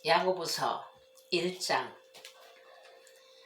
야고보서 1장.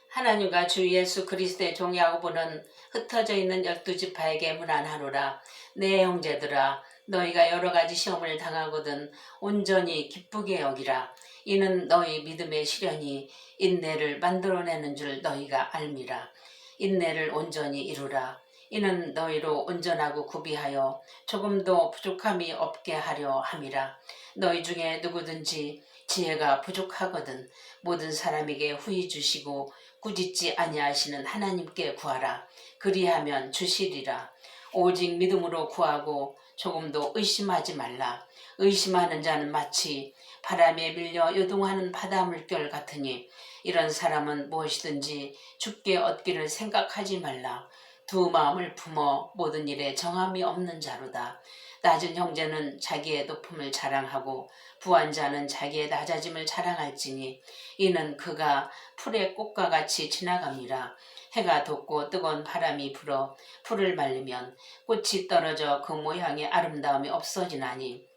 하나님과 주 예수 그리스도의 종 야고보는 흩어져 있는 12지파에게 문안하노라. 내 형제들아, 너희가 여러가지 시험을 당하거든 온전히 기쁘게 여기라. 이는 너희 믿음의 시련이 인내를 만들어내는 줄 너희가 알미라. 인내를 온전히 이루라. 이는 너희로 온전하고 구비하여 조금도 부족함이 없게 하려 함이라. 너희 중에 누구든지 지혜가 부족하거든 모든 사람에게 후히 주시고 꾸짖지 아니하시는 하나님께 구하라. 그리하면 주시리라. 오직 믿음으로 구하고 조금도 의심하지 말라. 의심하는 자는 마치 바람에 밀려 요동하는 바다 물결 같으니 이런 사람은 무엇이든지 죽게 얻기를 생각하지 말라. 두 마음을 품어 모든 일에 정함이 없는 자로다. 낮은 형제는 자기의 높음을 자랑하고 부한 자는 자기의 낮아짐을 자랑할지니 이는 그가 풀의 꽃과 같이 지나갑니다. 해가 돋고 뜨거운 바람이 불어 풀을 말리면 꽃이 떨어져 그 모양의 아름다움이 없어지나니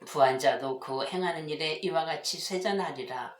부한 자도 그 행하는 일에 이와 같이 쇠전하리라.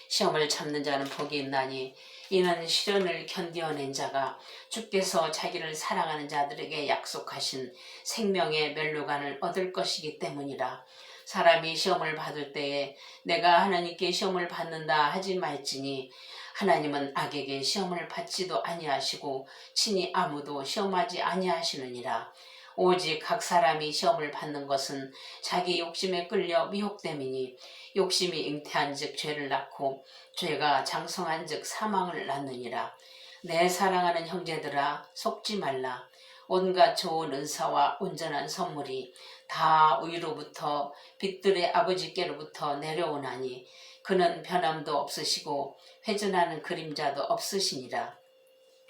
시험을 참는 자는 복이 있나니 이는 시련을 견디어낸 자가 주께서 자기를 사랑하는 자들에게 약속하신 생명의 멸류관을 얻을 것이기 때문이라. 사람이 시험을 받을 때에 내가 하나님께 시험을 받는다 하지 말지니 하나님은 악에게 시험을 받지도 아니하시고 친히 아무도 시험하지 아니하시느니라. 오직 각 사람이 시험을 받는 것은 자기 욕심에 끌려 미혹됨이니 욕심이 잉태한즉 죄를 낳고 죄가 장성한즉 사망을 낳느니라. 내 사랑하는 형제들아, 속지 말라. 온갖 좋은 은사와 온전한 선물이 다 위로부터 빛들의 아버지께로부터 내려오나니 그는 변함도 없으시고 회전하는 그림자도 없으시니라.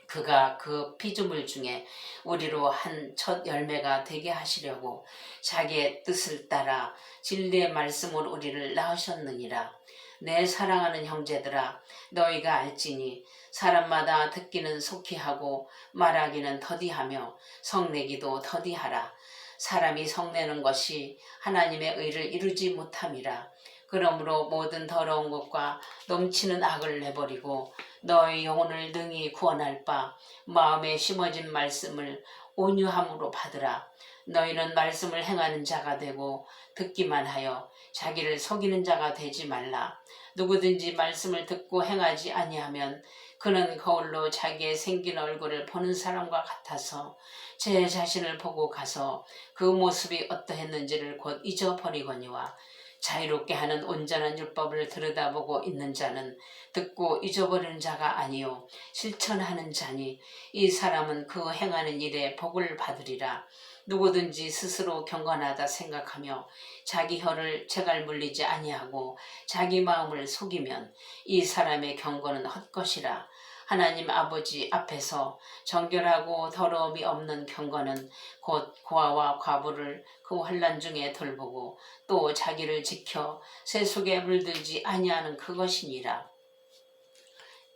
그가 그 피조물 중에 우리로 한 첫 열매가 되게 하시려고 자기의 뜻을 따라 진리의 말씀으로 우리를 낳으셨느니라. 내 사랑하는 형제들아, 너희가 알지니 사람마다 듣기는 속히 하고 말하기는 더디하며 성내기도 더디하라. 사람이 성내는 것이 하나님의 의를 이루지 못함이라. 그러므로 모든 더러운 것과 넘치는 악을 내버리고 너희 영혼을 능히 구원할 바 마음에 심어진 말씀을 온유함으로 받으라. 너희는 말씀을 행하는 자가 되고 듣기만 하여 자기를 속이는 자가 되지 말라. 누구든지 말씀을 듣고 행하지 아니하면 그는 거울로 자기의 생긴 얼굴을 보는 사람과 같아서 제 자신을 보고 가서 그 모습이 어떠했는지를 곧 잊어버리거니와 자유롭게 하는 온전한 율법을 들여다보고 있는 자는 듣고 잊어버리는 자가 아니요 실천하는 자니 이 사람은 그 행하는 일에 복을 받으리라. 누구든지 스스로 경건하다 생각하며 자기 혀를 제갈 물리지 아니하고 자기 마음을 속이면 이 사람의 경건은 헛것이라. 하나님 아버지 앞에서 정결하고 더러움이 없는 경건은 곧 고아와 과부를 그 환난 중에 돌보고 또 자기를 지켜 새 속에 물들지 아니하는 그것이니라.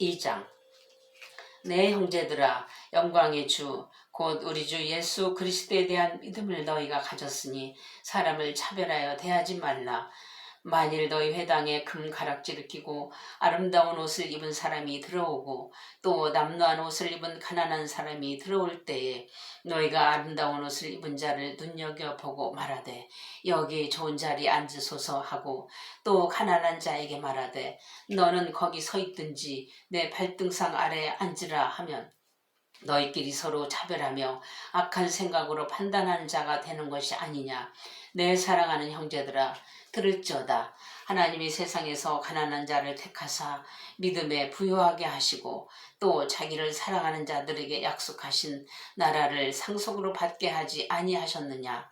2장. 내 형제들아, 영광의 주 곧 우리 주 예수 그리스도에 대한 믿음을 너희가 가졌으니 사람을 차별하여 대하지 말라. 만일 너희 회당에 금 가락지를 끼고 아름다운 옷을 입은 사람이 들어오고 또 남루한 옷을 입은 가난한 사람이 들어올 때에 너희가 아름다운 옷을 입은 자를 눈여겨보고 말하되 여기 좋은 자리 앉으소서 하고 또 가난한 자에게 말하되 너는 거기 서 있든지 내 발등상 아래에 앉으라 하면 너희끼리 서로 차별하며 악한 생각으로 판단하는 자가 되는 것이 아니냐. 내 사랑하는 형제들아, 들을지어다. 하나님이 세상에서 가난한 자를 택하사 믿음에 부유하게 하시고 또 자기를 사랑하는 자들에게 약속하신 나라를 상속으로 받게 하지 아니하셨느냐.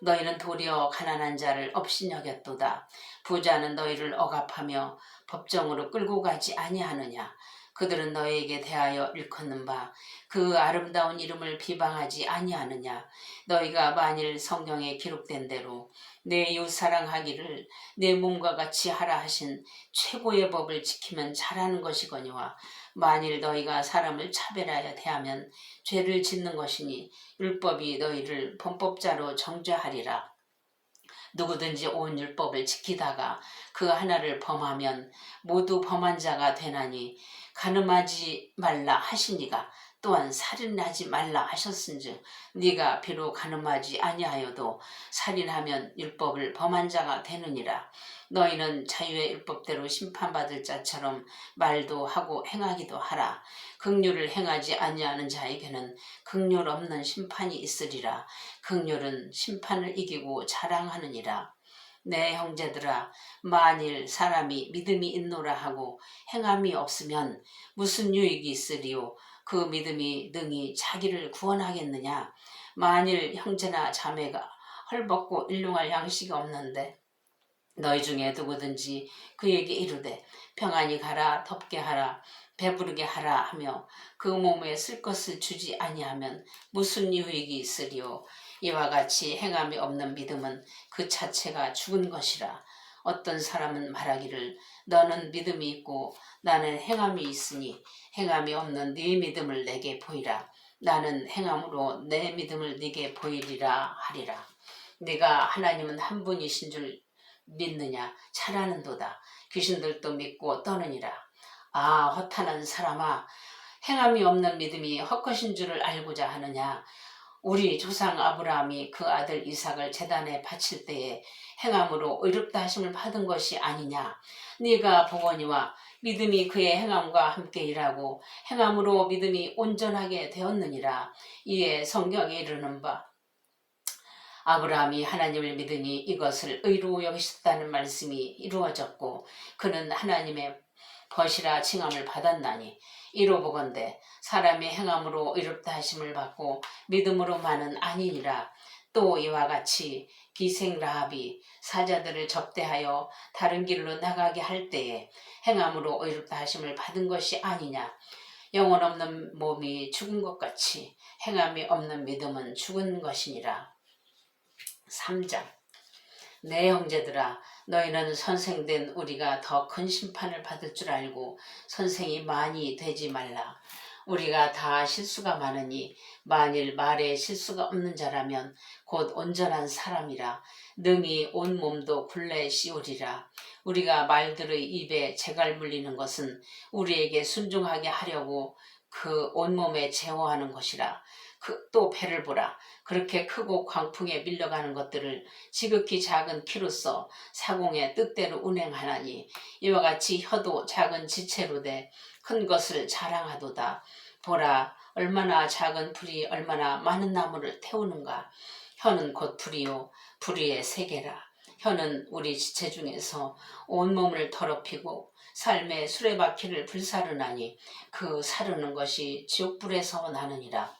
너희는 도리어 가난한 자를 업신여겼도다. 부자는 너희를 억압하며 법정으로 끌고 가지 아니하느냐. 그들은 너희에게 대하여 일컫는 바 그 아름다운 이름을 비방하지 아니하느냐. 너희가 만일 성경에 기록된 대로 내 이웃 사랑하기를 내 몸과 같이 하라 하신 최고의 법을 지키면 잘하는 것이거니와 만일 너희가 사람을 차별하여 대하면 죄를 짓는 것이니 율법이 너희를 범법자로 정죄하리라. 누구든지 온 율법을 지키다가 그 하나를 범하면 모두 범한 자가 되나니 간음하지 말라 하시니가 또한 살인하지 말라 하셨은즉 네가 비록 간음하지 아니하여도 살인하면 율법을 범한 자가 되느니라. 너희는 자유의 율법대로 심판받을 자처럼 말도 하고 행하기도 하라. 긍휼을 행하지 아니하는 자에게는 긍휼 없는 심판이 있으리라. 긍휼은 심판을 이기고 자랑하느니라. 내 형제들아, 만일 사람이 믿음이 있노라 하고 행함이 없으면 무슨 유익이 있으리요? 그 믿음이 능히 자기를 구원하겠느냐? 만일 형제나 자매가 헐벗고 일용할 양식이 없는데 너희 중에 누구든지 그에게 이르되 평안히 가라, 덥게 하라, 배부르게 하라 하며 그 몸에 쓸 것을 주지 아니하면 무슨 유익이 있으리요? 이와 같이 행함이 없는 믿음은 그 자체가 죽은 것이라. 어떤 사람은 말하기를 너는 믿음이 있고 나는 행함이 있으니 행함이 없는 네 믿음을 내게 보이라. 나는 행함으로 내 믿음을 네게 보이리라 하리라. 네가 하나님은 한 분이신 줄 믿느냐? 잘하는도다. 귀신들도 믿고 떠느니라. 아, 허탄한 사람아, 행함이 없는 믿음이 헛것인 줄을 알고자 하느냐? 우리 조상 아브라함이 그 아들 이삭을 제단에 바칠 때에 행함으로 의롭다 하심을 받은 것이 아니냐? 네가 보거니와 믿음이 그의 행함과 함께 일하고 행함으로 믿음이 온전하게 되었느니라. 이에 성경에 이르는 바 아브라함이 하나님을 믿으니 이것을 의로 여기셨다는 말씀이 이루어졌고 그는 하나님의 벗이라 칭함을 받았나니 이로 보건대 사람의 행함으로 의롭다 하심을 받고 믿음으로만은 아니니라. 또 이와 같이 기생 라합이 사자들을 접대하여 다른 길로 나가게 할 때에 행함으로 의롭다 하심을 받은 것이 아니냐. 영혼 없는 몸이 죽은 것 같이 행함이 없는 믿음은 죽은 것이니라. 3장. 내 형제들아, 너희는 선생된 우리가 더 큰 심판을 받을 줄 알고 선생이 많이 되지 말라. 우리가 다 실수가 많으니 만일 말에 실수가 없는 자라면 곧 온전한 사람이라. 능히 온 몸도 굴레 씌우리라. 우리가 말들의 입에 재갈 물리는 것은 우리에게 순종하게 하려고 그 온몸에 제어하는 것이라. 또 배를 보라. 그렇게 크고 광풍에 밀려가는 것들을 지극히 작은 키로써 사공의 뜻대로 운행하나니 이와 같이 혀도 작은 지체로 돼 큰 것을 자랑하도다. 보라, 얼마나 작은 풀이 얼마나 많은 나무를 태우는가. 혀는 곧 풀이요 풀이의 세계라. 혀는 우리 지체 중에서 온몸을 더럽히고 삶의 수레바퀴를 불사르나니 그 사르는 것이 지옥불에서 나느니라.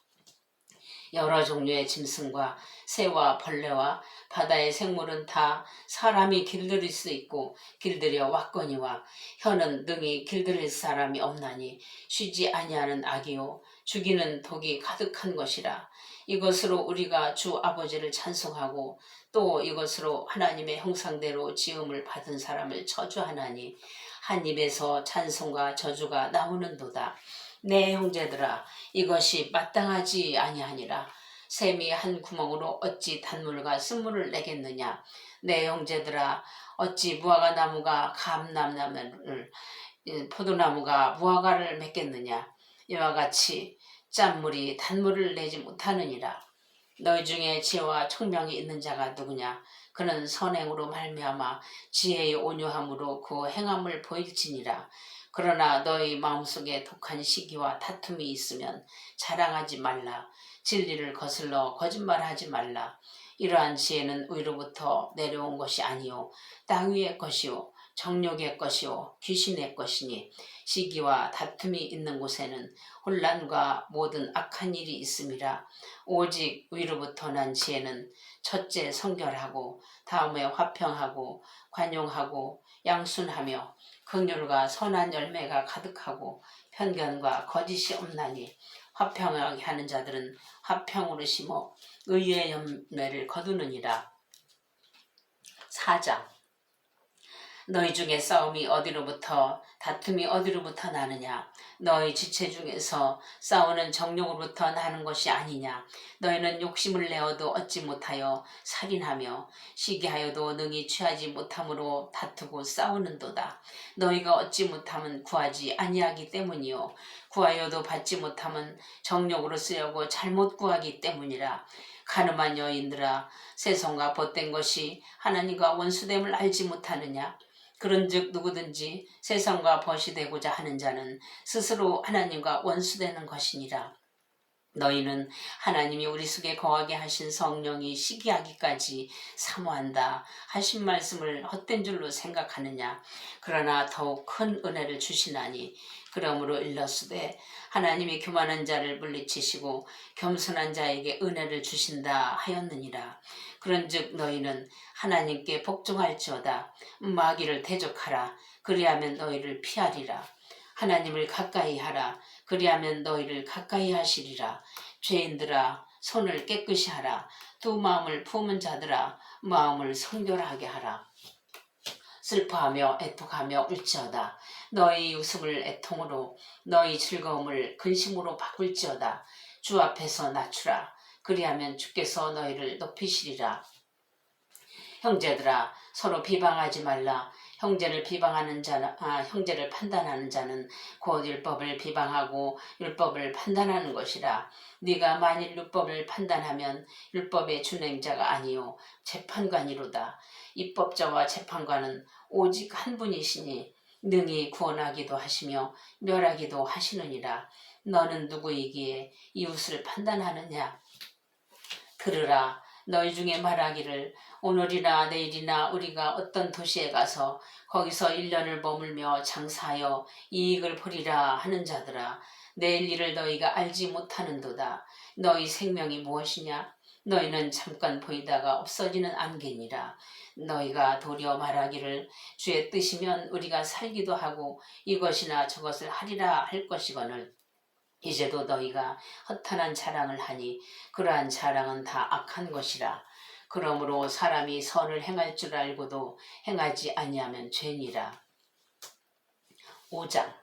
여러 종류의 짐승과 새와 벌레와 바다의 생물은 다 사람이 길들일 수 있고 길들여 왔거니와 혀는 능히 길들일 사람이 없나니 쉬지 아니하는 악이요 죽이는 독이 가득한 것이라. 이것으로 우리가 주 아버지를 찬송하고 또 이것으로 하나님의 형상대로 지음을 받은 사람을 저주하나니 한 입에서 찬송과 저주가 나오는도다. 내 형제들아, 이것이 마땅하지 아니하니라. 샘이 한 구멍으로 어찌 단물과 쓴물을 내겠느냐. 내 형제들아, 어찌 무화과 나무가 감람나무를 포도나무가 무화과를 맺겠느냐. 이와 같이 짠물이 단물을 내지 못하느니라. 너희 중에 지혜와 총명이 있는 자가 누구냐. 그는 선행으로 말미암아 지혜의 온유함으로 그 행함을 보일지니라. 그러나 너희 마음속에 독한 시기와 다툼이 있으면 자랑하지 말라. 진리를 거슬러 거짓말하지 말라. 이러한 지혜는 위로부터 내려온 것이 아니요 땅 위의 것이요 정욕의 것이요 귀신의 것이니 시기와 다툼이 있는 곳에는 혼란과 모든 악한 일이 있음이라. 오직 위로부터 난 지혜는 첫째 성결하고 다음에 화평하고 관용하고 양순하며 긍휼과 선한 열매가 가득하고 편견과 거짓이 없나니 화평하게 하는 자들은 화평으로 심어 의의 열매를 거두느니라. 4장. 너희 중에 싸움이 어디로부터 다툼이 어디로부터 나느냐? 너희 지체 중에서 싸우는 정욕으로부터 나는 것이 아니냐? 너희는 욕심을 내어도 얻지 못하여 살인하며 시기하여도 능히 취하지 못함으로 다투고 싸우는도다. 너희가 얻지 못함은 구하지 아니하기 때문이요 구하여도 받지 못함은 정욕으로 쓰려고 잘못 구하기 때문이라. 가늠한 여인들아, 세상과 벗된 것이 하나님과 원수됨을 알지 못하느냐? 그런즉 누구든지 세상과 벗이 되고자 하는 자는 스스로 하나님과 원수되는 것이니라. 너희는 하나님이 우리 속에 거하게 하신 성령이 시기하기까지 사모한다 하신 말씀을 헛된 줄로 생각하느냐? 그러나 더욱 큰 은혜를 주시나니 그러므로 일러스되 하나님이 교만한 자를 물리치시고 겸손한 자에게 은혜를 주신다 하였느니라. 그런즉 너희는 하나님께 복종할지어다. 마귀를 대적하라. 그리하면 너희를 피하리라. 하나님을 가까이 하라. 그리하면 너희를 가까이 하시리라. 죄인들아, 손을 깨끗이 하라. 두 마음을 품은 자들아, 마음을 성결하게 하라. 슬퍼하며 애통하며 울지어다. 너희 웃음을 애통으로, 너희 즐거움을 근심으로 바꿀지어다. 주 앞에서 낮추라. 그리하면 주께서 너희를 높이시리라. 형제들아, 서로 비방하지 말라. 형제를 판단하는 자는 곧 율법을 비방하고 율법을 판단하는 것이라. 네가 만일 율법을 판단하면 율법의 준행자가 아니요 재판관이로다. 입법자와 재판관은 오직 한 분이시니 능히 구원하기도 하시며 멸하기도 하시느니라. 너는 누구이기에 이웃을 판단하느냐? 들으라. 너희 중에 말하기를 오늘이나 내일이나 우리가 어떤 도시에 가서 거기서 1년을 머물며 장사하여 이익을 보리라 하는 자들아, 내일 일을 너희가 알지 못하는도다. 너희 생명이 무엇이냐? 너희는 잠깐 보이다가 없어지는 안개니라. 너희가 도리어 말하기를 주의 뜻이면 우리가 살기도 하고 이것이나 저것을 하리라 할 것이거늘 이제도 너희가 허탄한 자랑을 하니 그러한 자랑은 다 악한 것이라. 그러므로 사람이 선을 행할 줄 알고도 행하지 아니하면 죄니라. 5장.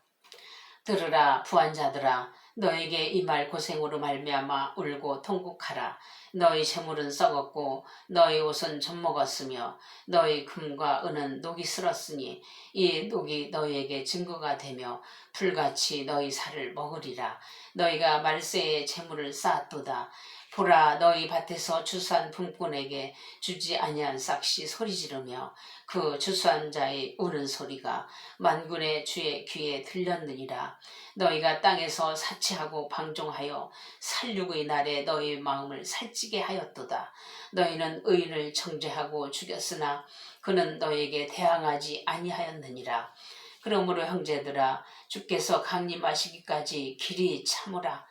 들으라 부한자들아, 너에게 이 말 고생으로 말미암아 울고 통곡하라. 너희 재물은 썩었고 너희 옷은 젖먹었으며 너희 금과 은은 녹이 슬었으니 이 녹이 너희에게 증거가 되며 불같이 너희 살을 먹으리라. 너희가 말세에 재물을 쌓았도다. 보라, 너희 밭에서 추수한 품꾼에게 주지 아니한 싹시 소리 지르며 그 추수한 자의 우는 소리가 만군의 주의 귀에 들렸느니라. 너희가 땅에서 사치하고 방종하여 살육의 날에 너희 마음을 살찌게 하였도다. 너희는 의인을 정죄하고 죽였으나 그는 너희에게 대항하지 아니하였느니라. 그러므로 형제들아, 주께서 강림하시기까지 길이 참으라.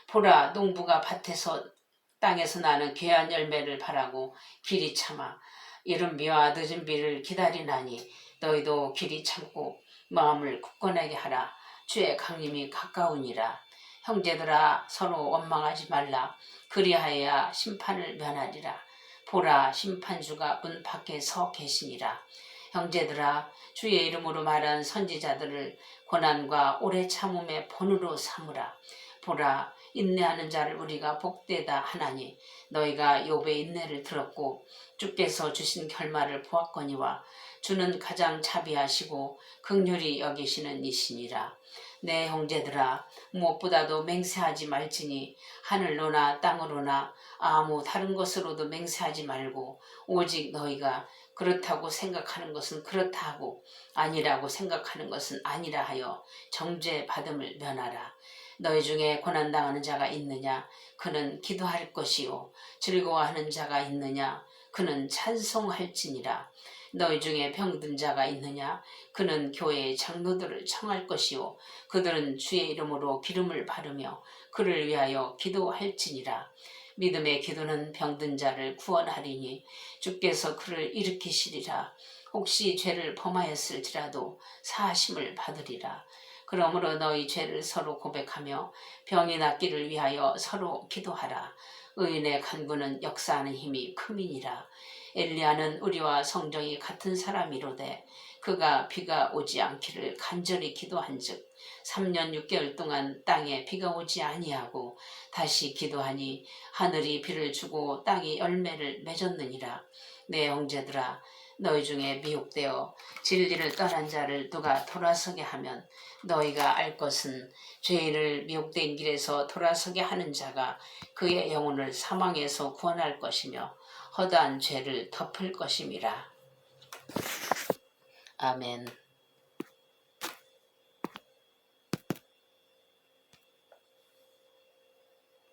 보라, 농부가 땅에서 나는 귀한 열매를 바라고 길이 참아 이른 비와 늦은 비를 기다리나니 너희도 길이 참고 마음을 굳건하게 하라. 주의 강림이 가까우니라. 형제들아, 서로 원망하지 말라. 그리하여야 심판을 면하리라. 보라, 심판주가 문 밖에 서 계시니라. 형제들아, 주의 이름으로 말한 선지자들을 고난과 오래 참음의 본으로 삼으라. 보라, 인내하는 자를 우리가 복되다 하나니 너희가 욥의 인내를 들었고 주께서 주신 결말을 보았거니와 주는 가장 자비하시고 긍휼히 여기시는 이시니라. 내 형제들아, 무엇보다도 맹세하지 말지니 하늘로나 땅으로나 아무 다른 것으로도 맹세하지 말고 오직 너희가 그렇다고 생각하는 것은 그렇다 하고 아니라고 생각하는 것은 아니라 하여 정죄받음을 면하라. 너희 중에 고난당하는 자가 있느냐? 그는 기도할 것이요. 즐거워하는 자가 있느냐? 그는 찬송할지니라. 너희 중에 병든 자가 있느냐? 그는 교회의 장로들을 청할 것이요. 그들은 주의 이름으로 기름을 바르며 그를 위하여 기도할지니라. 믿음의 기도는 병든 자를 구원하리니 주께서 그를 일으키시리라. 혹시 죄를 범하였을지라도 사하심을 받으리라. 그러므로 너희 죄를 서로 고백하며 병이 낫기를 위하여 서로 기도하라. 의인의 간구는 역사하는 힘이 큼이니라. 엘리야는 우리와 성정이 같은 사람이로되 그가 비가 오지 않기를 간절히 기도한즉 3년 6개월 동안 땅에 비가 오지 아니하고 다시 기도하니 하늘이 비를 주고 땅이 열매를 맺었느니라. 내 형제들아, 너희 중에 미혹되어 진리를 떠난 자를 누가 돌아서게 하면 너희가 알 것은 죄인을 미혹된 길에서 돌아서게 하는 자가 그의 영혼을 사망에서 구원할 것이며 허다한 죄를 덮을 것임이라. 아멘.